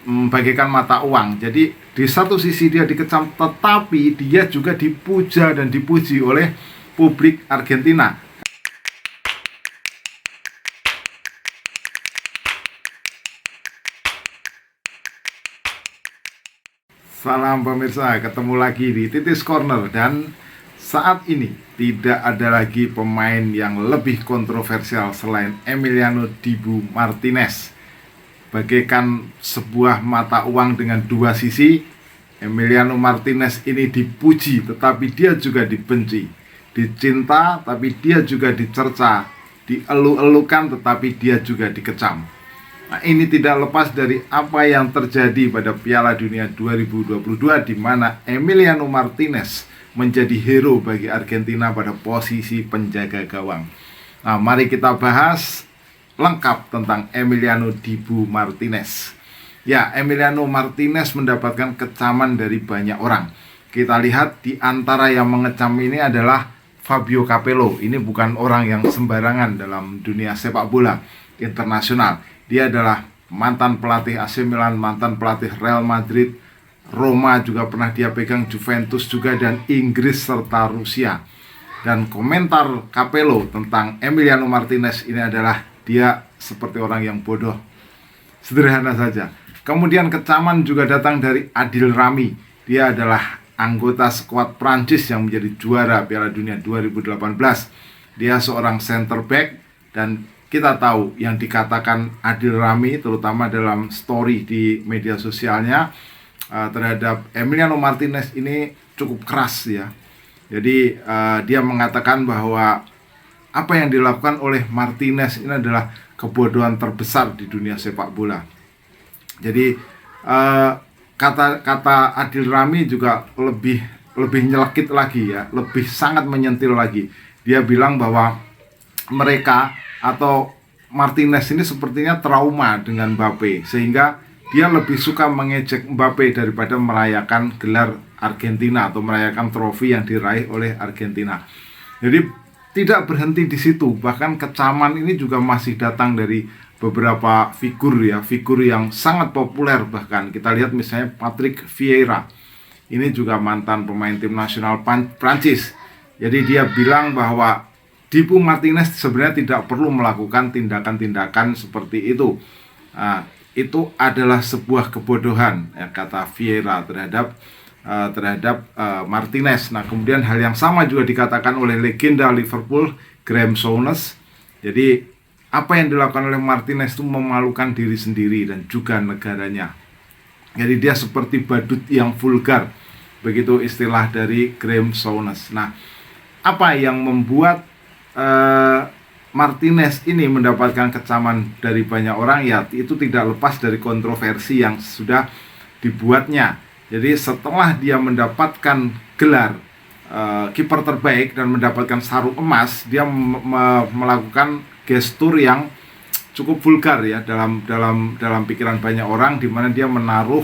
bagaikan mata uang. Jadi di satu sisi dia dikecam, tetapi dia juga dipuja dan dipuji oleh publik Argentina. Salam pemirsa, ketemu lagi di Titis Corner, dan saat ini tidak ada lagi pemain yang lebih kontroversial selain Emiliano Dibu Martinez. Bagaikan sebuah mata uang dengan dua sisi, Emiliano Martinez ini dipuji tetapi dia juga dibenci, dicinta tapi dia juga dicerca, dielu-elukan tetapi dia juga dikecam. Nah, ini tidak lepas dari apa yang terjadi pada Piala Dunia 2022, di mana Emiliano Martinez menjadi hero bagi Argentina pada posisi penjaga gawang. Nah, mari kita bahas lengkap tentang Emiliano Dibu Martinez. Ya, Emiliano Martinez mendapatkan kecaman dari banyak orang. Kita lihat di antara yang mengecam ini adalah Fabio Capello. Ini bukan orang yang sembarangan dalam dunia sepak bola internasional. Dia adalah mantan pelatih AC Milan, mantan pelatih Real Madrid, Roma juga pernah dia pegang, Juventus juga, dan Inggris serta Rusia. Dan komentar Capello tentang Emiliano Martinez ini adalah dia seperti orang yang bodoh. Sederhana saja. Kemudian kecaman juga datang dari Adil Rami. Dia adalah anggota skuad Prancis yang menjadi juara Piala Dunia 2018. Dia seorang center back, dan kita tahu yang dikatakan Adil Rami, terutama dalam story di media sosialnya terhadap Emiliano Martinez ini cukup keras ya. Jadi dia mengatakan bahwa apa yang dilakukan oleh Martinez ini adalah kebodohan terbesar di dunia sepak bola. Jadi kata Adil Rami juga lebih nyelekit lagi ya, lebih sangat menyentil lagi. Dia bilang bahwa mereka atau Martinez ini sepertinya trauma dengan Mbappe, sehingga dia lebih suka mengejek Mbappe daripada merayakan gelar Argentina atau merayakan trofi yang diraih oleh Argentina. Jadi tidak berhenti di situ, bahkan kecaman ini juga masih datang dari beberapa figur ya, figur yang sangat populer. Bahkan kita lihat misalnya Patrick Vieira, ini juga mantan pemain tim nasional Prancis. Jadi dia bilang bahwa Dibu Martinez sebenarnya tidak perlu melakukan tindakan-tindakan seperti itu. Itu adalah sebuah kebodohan ya, kata Vieira terhadap Martinez. Nah, kemudian hal yang sama juga dikatakan oleh legenda Liverpool Graeme Souness. Jadi apa yang dilakukan oleh Martinez itu memalukan diri sendiri dan juga negaranya. Jadi dia seperti badut yang vulgar, begitu istilah dari Graeme Souness. Nah, apa yang membuat Martinez ini mendapatkan kecaman dari banyak orang, ya itu tidak lepas dari kontroversi yang sudah dibuatnya. Jadi setelah dia mendapatkan gelar kiper terbaik dan mendapatkan sarung emas, dia melakukan gestur yang cukup vulgar ya dalam pikiran banyak orang, di mana dia menaruh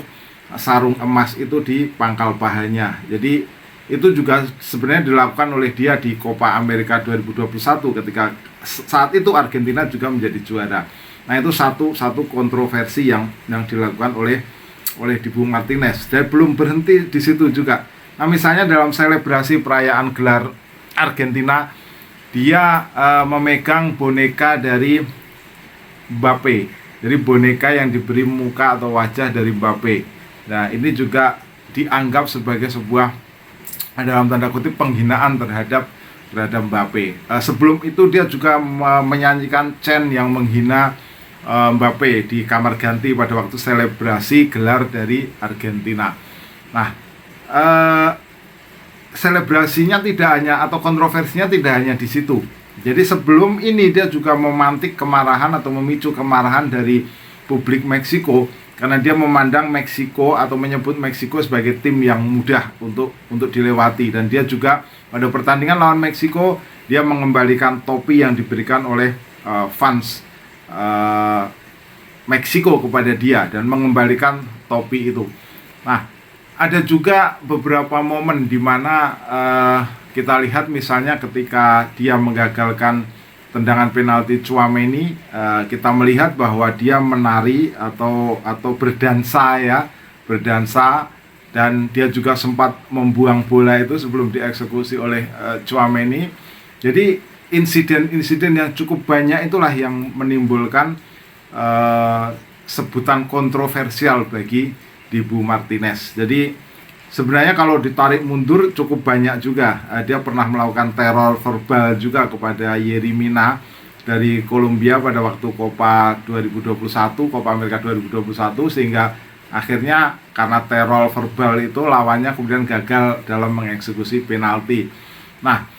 sarung emas itu di pangkal pahanya. Jadi itu juga sebenarnya dilakukan oleh dia di Copa America 2021 ketika saat itu Argentina juga menjadi juara. Nah, itu satu kontroversi yang dilakukan oleh Dibu Martinez. Dan belum berhenti di situ juga. Nah, misalnya dalam selebrasi perayaan gelar Argentina, dia memegang boneka dari Mbappe. Jadi boneka yang diberi muka atau wajah dari Mbappe. Nah, ini juga dianggap sebagai sebuah dalam tanda kutip penghinaan terhadap Mbappe. Sebelum itu dia juga menyanyikan chant yang menghina Mbappe di kamar ganti pada waktu selebrasi gelar dari Argentina. Nah, selebrasinya tidak hanya, atau kontroversinya tidak hanya di situ. Jadi sebelum ini dia juga memantik kemarahan atau memicu kemarahan dari publik Meksiko, karena dia memandang Meksiko atau menyebut Meksiko sebagai tim yang mudah untuk dilewati. Dan dia juga pada pertandingan lawan Meksiko, dia mengembalikan topi yang diberikan oleh fans Meksiko kepada dia dan mengembalikan topi itu. Nah, ada juga beberapa momen di mana kita lihat misalnya ketika dia menggagalkan tendangan penalti Tchouaméni, kita melihat bahwa dia menari atau berdansa ya, berdansa, dan dia juga sempat membuang bola itu sebelum dieksekusi oleh Tchouaméni. Jadi insiden-insiden yang cukup banyak itulah yang menimbulkan sebutan kontroversial bagi Dibu Martinez. Jadi sebenarnya kalau ditarik mundur cukup banyak juga. Dia pernah melakukan teror verbal juga kepada Yerry Mina dari Kolombia pada waktu Copa 2021, Copa Amerika 2021, sehingga akhirnya karena teror verbal itu lawannya kemudian gagal dalam mengeksekusi penalti. Nah,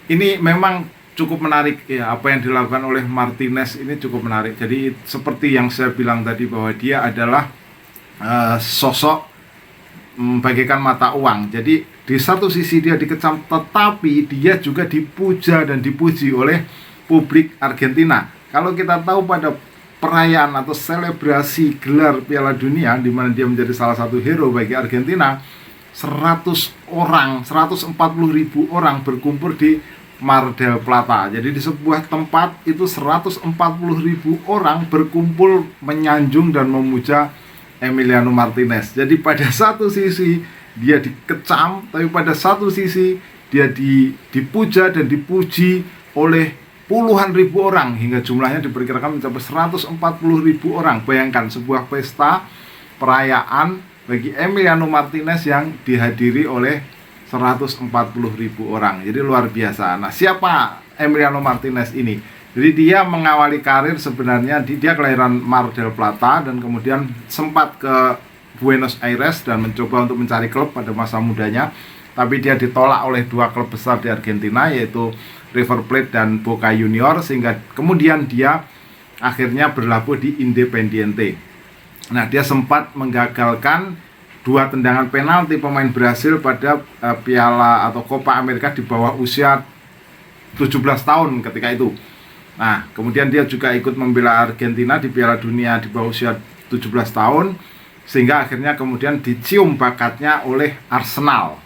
ini memang cukup menarik ya, apa yang dilakukan oleh Martinez ini cukup menarik. Jadi seperti yang saya bilang tadi bahwa dia adalah sosok bagaikan mata uang. Jadi di satu sisi dia dikecam, tetapi dia juga dipuja dan dipuji oleh publik Argentina. Kalau kita tahu pada perayaan atau selebrasi gelar Piala Dunia di mana dia menjadi salah satu hero bagi Argentina, 140.000 orang berkumpul di Mar del Plata. Jadi di sebuah tempat itu 140.000 orang berkumpul menyanjung dan memuja Emiliano Martinez. Jadi pada satu sisi dia dikecam, tapi pada satu sisi dia dipuja dan dipuji oleh puluhan ribu orang, hingga jumlahnya diperkirakan mencapai 140.000 orang. Bayangkan sebuah pesta perayaan bagi Emiliano Martinez yang dihadiri oleh 140.000 orang. Jadi luar biasa. Nah, siapa Emiliano Martinez ini? Jadi dia mengawali karir sebenarnya, dia kelahiran Mar del Plata dan kemudian sempat ke Buenos Aires dan mencoba untuk mencari klub pada masa mudanya. Tapi dia ditolak oleh dua klub besar di Argentina, yaitu River Plate dan Boca Junior, sehingga kemudian dia akhirnya berlabuh di Independiente. Nah, dia sempat menggagalkan dua tendangan penalti pemain Brasil pada Piala atau Copa Amerika di bawah usia 17 tahun ketika itu. Nah, kemudian dia juga ikut membela Argentina di Piala Dunia di bawah usia 17 tahun, sehingga akhirnya kemudian dicium bakatnya oleh Arsenal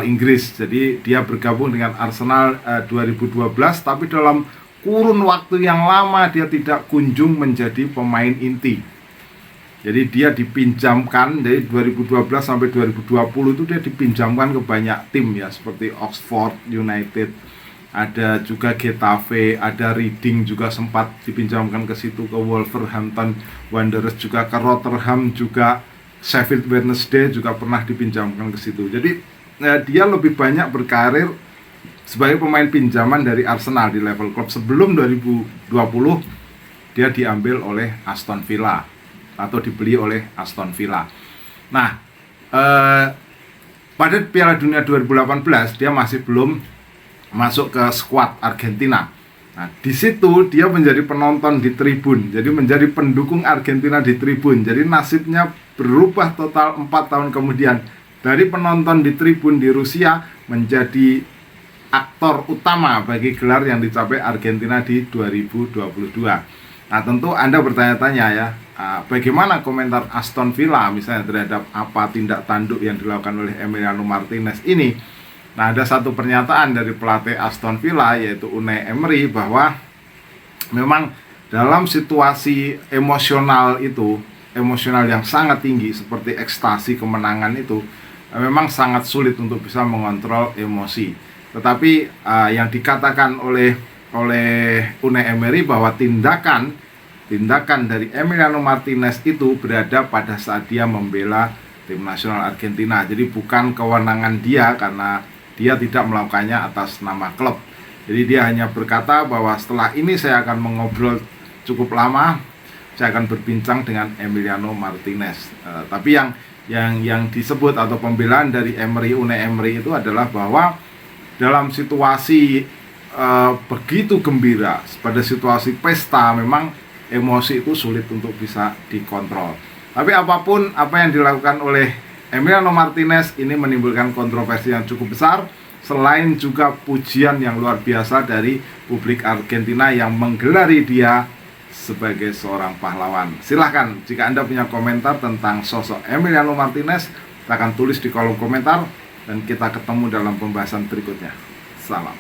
Inggris. Jadi dia bergabung dengan Arsenal 2012, tapi dalam kurun waktu yang lama dia tidak kunjung menjadi pemain inti. Jadi dia dipinjamkan dari 2012 sampai 2020 itu dia dipinjamkan ke banyak tim ya, seperti Oxford United, ada juga Getafe, ada Reading juga sempat dipinjamkan ke situ, ke Wolverhampton Wanderers juga, ke Rotherham juga, Sheffield Wednesday juga pernah dipinjamkan ke situ. Jadi dia lebih banyak berkarir sebagai pemain pinjaman dari Arsenal di level klub. Sebelum 2020 dia diambil oleh Aston Villa atau dibeli oleh Aston Villa. Nah, pada Piala Dunia 2018 dia masih belum masuk ke skuad Argentina. Nah, di situ dia menjadi penonton di tribun, jadi menjadi pendukung Argentina di tribun. Jadi nasibnya berubah total 4 tahun kemudian, dari penonton di tribun di Rusia menjadi aktor utama bagi gelar yang dicapai Argentina di 2022. Nah, tentu Anda bertanya-tanya ya, bagaimana komentar Aston Villa misalnya terhadap apa tindak tanduk yang dilakukan oleh Emiliano Martinez ini. Nah, ada satu pernyataan dari pelatih Aston Villa, yaitu Unai Emery, bahwa memang dalam situasi emosional itu, emosional yang sangat tinggi seperti ekstasi kemenangan itu, memang sangat sulit untuk bisa mengontrol emosi. Tetapi yang dikatakan oleh Unai Emery bahwa tindakan dari Emiliano Martinez itu berada pada saat dia membela tim nasional Argentina. Jadi bukan kewenangan dia, karena dia tidak melakukannya atas nama klub. Jadi dia hanya berkata bahwa setelah ini saya akan mengobrol cukup lama, saya akan berbincang dengan Emiliano Martinez. Tapi yang disebut atau pembelaan dari Unai Emery itu adalah bahwa dalam situasi begitu gembira, pada situasi pesta, memang emosi itu sulit untuk bisa dikontrol. Tapi apapun apa yang dilakukan oleh Emiliano Martinez ini menimbulkan kontroversi yang cukup besar, selain juga pujian yang luar biasa dari publik Argentina yang menggelari dia sebagai seorang pahlawan. Silahkan jika Anda punya komentar tentang sosok Emiliano Martinez, silahkan tulis di kolom komentar dan kita ketemu dalam pembahasan berikutnya. Salam.